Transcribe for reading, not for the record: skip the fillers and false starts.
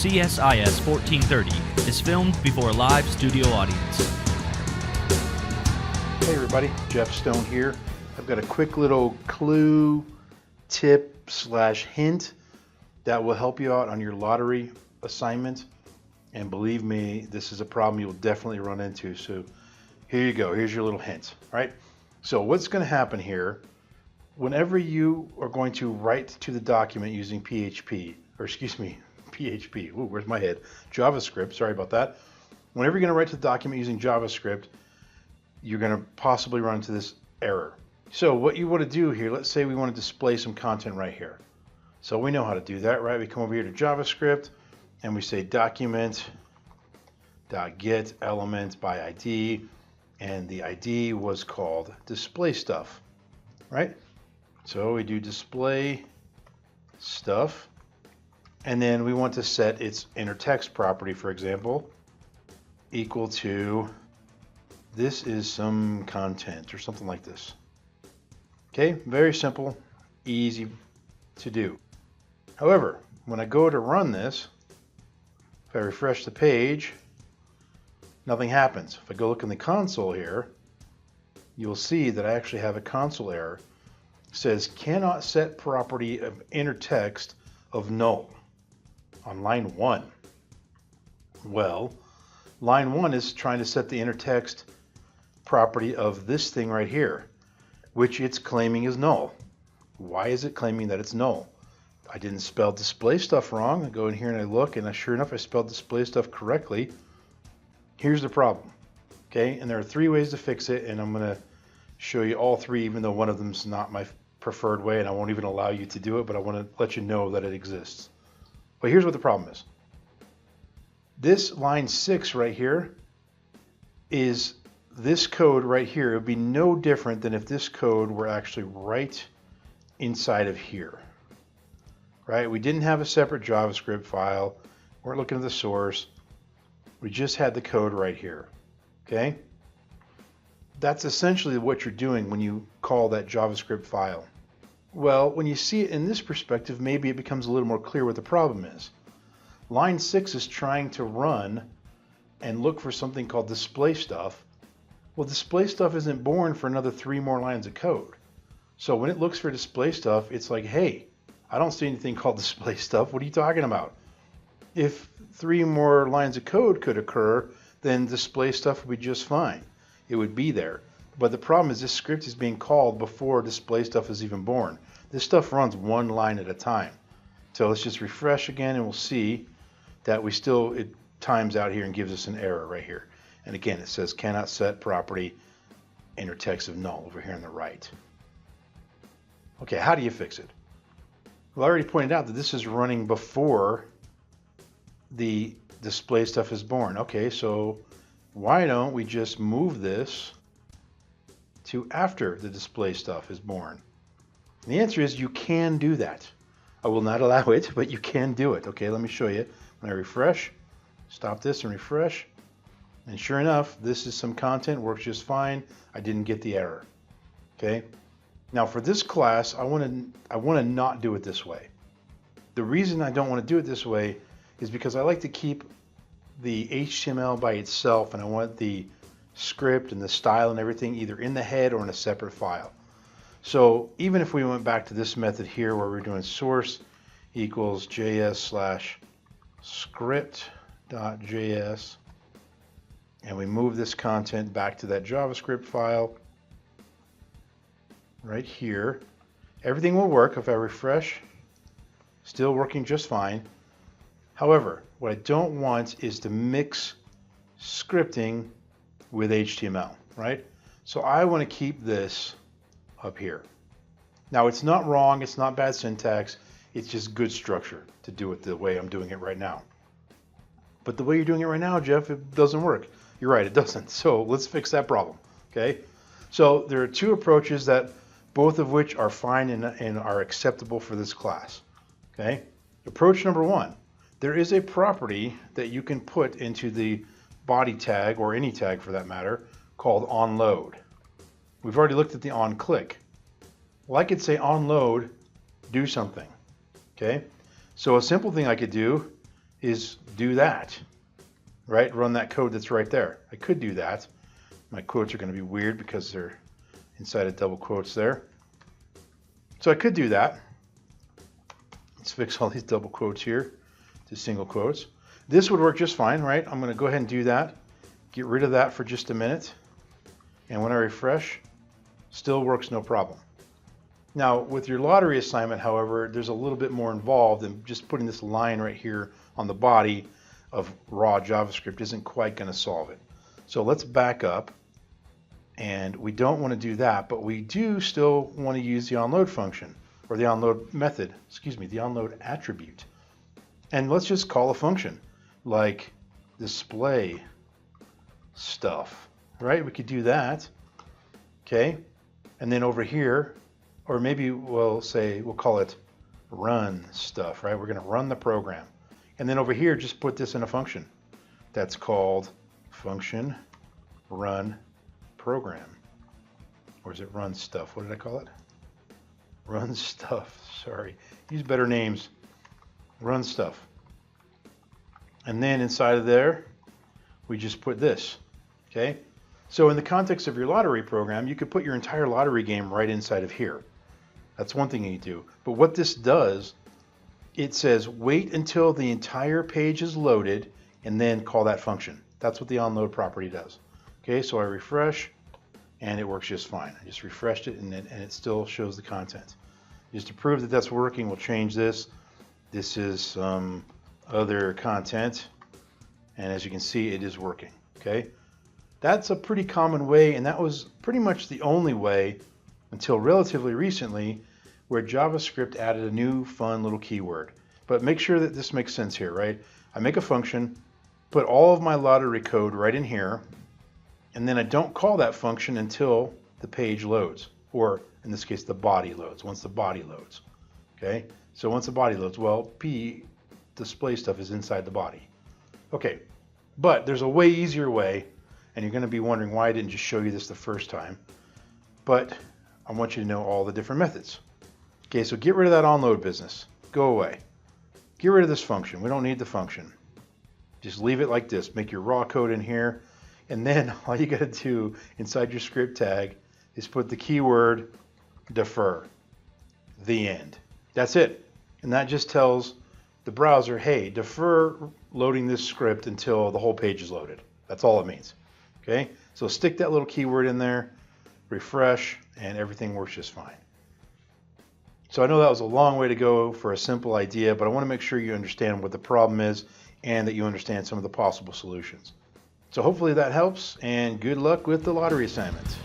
CSIS 1430 is filmed before a live studio audience. Hey everybody, Jeff Stone here. I've got a quick little clue, tip / hint that will help you out on your lottery assignment. And believe me, this is a problem you'll definitely run into. So here you go, here's your little hint, right? So what's gonna happen here, whenever you are going to write to the document using PHP, ooh, where's my head? JavaScript, sorry about that. Whenever you're gonna write to the document using JavaScript, you're gonna possibly run into this error. So what you wanna do here, let's say we wanna display some content right here. So we know how to do that, right? We come over here to JavaScript and we say document.get element by ID, and the ID was called display stuff, right? So we do display stuff, and then we want to set its inner text property, for example, equal to this is some content or something like this. Okay, very simple, easy to do. However, when I go to run this, if I refresh the page, nothing happens. If I go look in the console here, you'll see that I actually have a console error. It says cannot set property of inner text of null on line 1. Well, line 1 is trying to set the inner text property of this thing right here, which it's claiming is null. Why is it claiming that it's null? I didn't spell display stuff wrong. I go in here and I look, and sure enough, I spelled display stuff correctly. Here's the problem, okay? And there are 3 ways to fix it, and I'm gonna show you all 3, even though one of them's not my preferred way, and I won't even allow you to do it, but I wanna let you know that it exists. But here's what the problem is. This line 6 right here is this code right here. It would be no different than if this code were actually right inside of here, right? We didn't have a separate JavaScript file. We're looking at the source. We just had the code right here, okay? That's essentially what you're doing when you call that JavaScript file. Well, when you see it in this perspective, maybe it becomes a little more clear what the problem is. Line 6 is trying to run and look for something called display stuff. Well, display stuff isn't born for another 3 more lines of code. So when it looks for display stuff, it's like, hey, I don't see anything called display stuff. What are you talking about? If 3 more lines of code could occur, then display stuff would be just fine. It would be there. But the problem is this script is being called before display stuff is even born. This stuff runs 1 line at a time. So let's just refresh again, and we'll see that it times out here and gives us an error right here. And again, it says cannot set property inner text of null over here on the right. Okay, how do you fix it? Well, I already pointed out that this is running before the display stuff is born. Okay, so why don't we just move this to after the display stuff is born? And the answer is you can do that. I will not allow it, but you can do it. Okay, let me show you. When I refresh, stop this and refresh, and sure enough, this is some content, works just fine. I didn't get the error. Okay, now for this class, I want to not do it this way. The reason I don't want to do it this way is because I like to keep the HTML by itself, and I want the script and the style and everything either in the head or in a separate file. So even if we went back to this method here where we're doing source equals js/script.js, and we move this content back to that JavaScript file right here, everything will work. If I refresh, still working just fine. However, what I don't want is to mix scripting with HTML, right? So I want to keep this up here. Now, it's not wrong, it's not bad syntax, it's just good structure to do it the way I'm doing it right now. But the way you're doing it right now, Jeff, it doesn't work. You're right, it doesn't. So let's fix that problem, okay? So there are 2 approaches that both of which are fine and are acceptable for this class, okay? Approach number 1, there is a property that you can put into the body tag, or any tag for that matter, called onLoad. We've already looked at the onClick. Well, I could say onLoad, do something, okay? So a simple thing I could do is do that, right? Run that code that's right there. I could do that. My quotes are going to be weird because they're inside of double quotes there. So I could do that. Let's fix all these double quotes here to single quotes. This would work just fine, right? I'm going to go ahead and do that. Get rid of that for just a minute. And when I refresh, still works no problem. Now, with your lottery assignment, however, there's a little bit more involved, and just putting this line right here on the body of raw JavaScript isn't quite going to solve it. So let's back up, and we don't want to do that, but we do still want to use the onload function, or the onload method, excuse me, the onload attribute. And let's just call a function like display stuff, right? We could do that, okay? And then over here, or maybe we'll call it run stuff, right? We're going to run the program. And then over here, just put this in a function that's called function run program. Or is it run stuff? What did I call it? Run stuff, sorry. Use better names. Run stuff. And then inside of there, we just put this, okay? So in the context of your lottery program, you could put your entire lottery game right inside of here. That's one thing you do. But what this does, it says wait until the entire page is loaded and then call that function. That's what the onload property does. Okay, so I refresh and it works just fine. I just refreshed it and it still shows the content. Just to prove that that's working, we'll change this. This is some other content, and as you can see, it is working. Okay, that's a pretty common way, and that was pretty much the only way until relatively recently, where JavaScript added a new fun little keyword. But make sure that this makes sense here, right? I make a function, put all of my lottery code right in here, and then I don't call that function until the page loads, or in this case, the body loads, once the body loads. Okay, so once the body loads, well, display stuff is inside the body. Okay, but there's a way easier way, and you're going to be wondering why I didn't just show you this the first time. But I want you to know all the different methods. Okay, so get rid of that onload business. Go away. Get rid of this function. We don't need the function. Just leave it like this. Make your raw code in here. And then all you got to do inside your script tag is put the keyword defer. The end. That's it. And that just tells the browser, hey, defer loading this script until the whole page is loaded. That's all it means. Okay, so stick that little keyword in there, refresh, and everything works just fine. So I know that was a long way to go for a simple idea, but I want to make sure you understand what the problem is and that you understand some of the possible solutions. So hopefully that helps, and good luck with the lottery assignment.